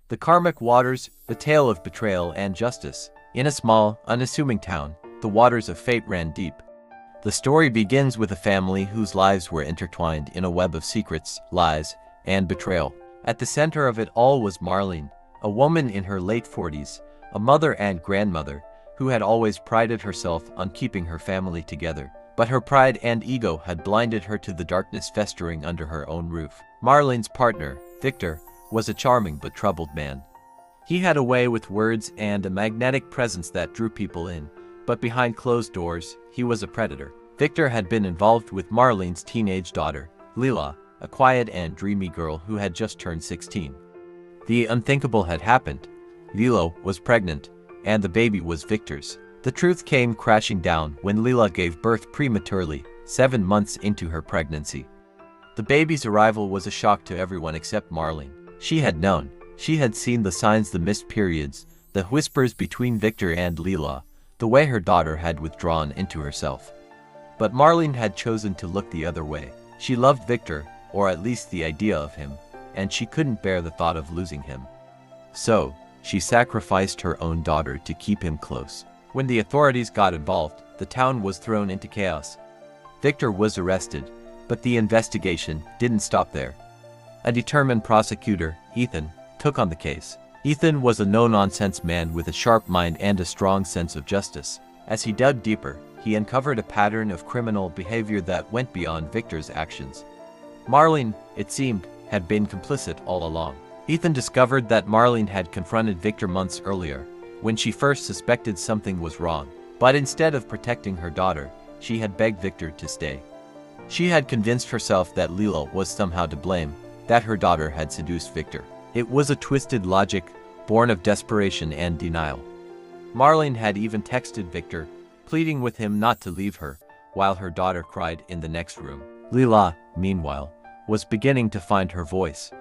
The Karmic Waters, the tale of betrayal and justice. In a small, unassuming town, the waters of fate ran deep. The story begins with a family whose lives were intertwined in a web of secrets, lies, and betrayal. At the center of it all was Marlene, a woman in her late 40s, a mother and grandmother, who had always prided herself on keeping her family together. But her pride and ego had blinded her to the darkness festering under her own roof. Marlene's partner, Victor, was a charming but troubled man. He had a way with words and a magnetic presence that drew people in, but behind closed doors, he was a predator. Victor had been involved with Marlene's teenage daughter, Lila, a quiet and dreamy girl who had just turned 16. The unthinkable had happened. Lila was pregnant, and the baby was Victor's. The truth came crashing down when Lila gave birth prematurely, 7 months into her pregnancy. The baby's arrival was a shock to everyone except Marlene. She had known. She had seen the signs, the missed periods, the whispers between Victor and Lila, the way her daughter had withdrawn into herself. But Marlene had chosen to look the other way. She loved Victor, or at least the idea of him, and she couldn't bear the thought of losing him. So, she sacrificed her own daughter to keep him close. When the authorities got involved, the town was thrown into chaos. Victor was arrested, but the investigation didn't stop there. A determined prosecutor, Ethan, took on the case. Ethan was a no-nonsense man with a sharp mind and a strong sense of justice. As he dug deeper, he uncovered a pattern of criminal behavior that went beyond Victor's actions. Marlene, it seemed, had been complicit all along. Ethan discovered that Marlene had confronted Victor months earlier, when she first suspected something was wrong. But instead of protecting her daughter, she had begged Victor to stay. She had convinced herself that Lila was somehow to blame, that her daughter had seduced Victor. It was a twisted logic, born of desperation and denial. Marlene had even texted Victor, pleading with him not to leave her, while her daughter cried in the next room. Lila, meanwhile, was beginning to find her voice.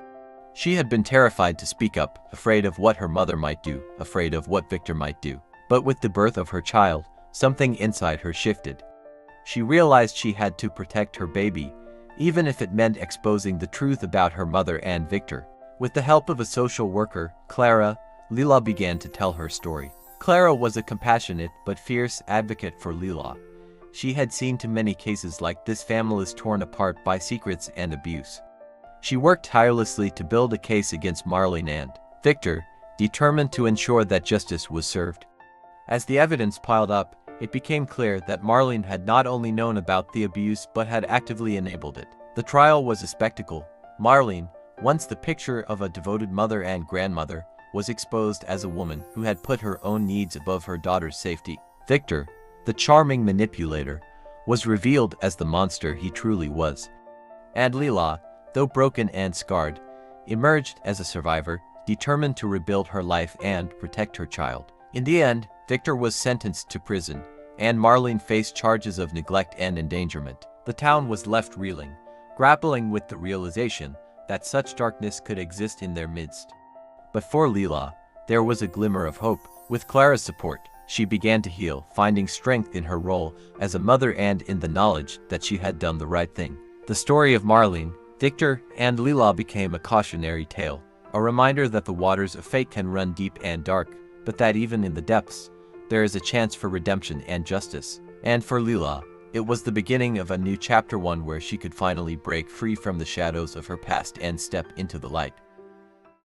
She had been terrified to speak up, afraid of what her mother might do, afraid of what Victor might do. But with the birth of her child, something inside her shifted. She realized she had to protect her baby, even if it meant exposing the truth about her mother and Victor. With the help of a social worker, Clara, Lila began to tell her story. Clara was a compassionate but fierce advocate for Lila. She had seen too many cases like this, families torn apart by secrets and abuse. She worked tirelessly to build a case against Marlene and Victor, determined to ensure that justice was served. As the evidence piled up, it became clear that Marlene had not only known about the abuse but had actively enabled it. The trial was a spectacle. Marlene, once the picture of a devoted mother and grandmother, was exposed as a woman who had put her own needs above her daughter's safety. Victor, the charming manipulator, was revealed as the monster he truly was. And Lila, though broken and scarred, emerged as a survivor, determined to rebuild her life and protect her child. In the end, Victor was sentenced to prison, and Marlene faced charges of neglect and endangerment. The town was left reeling, grappling with the realization that such darkness could exist in their midst. But for Lila, there was a glimmer of hope. With Clara's support, she began to heal, finding strength in her role as a mother and in the knowledge that she had done the right thing. The story of Marlene, Victor, and Lila became a cautionary tale, a reminder that the waters of fate can run deep and dark, but that even in the depths, there is a chance for redemption and justice. And for Lila, it was the beginning of a new chapter, one where she could finally break free from the shadows of her past and step into the light.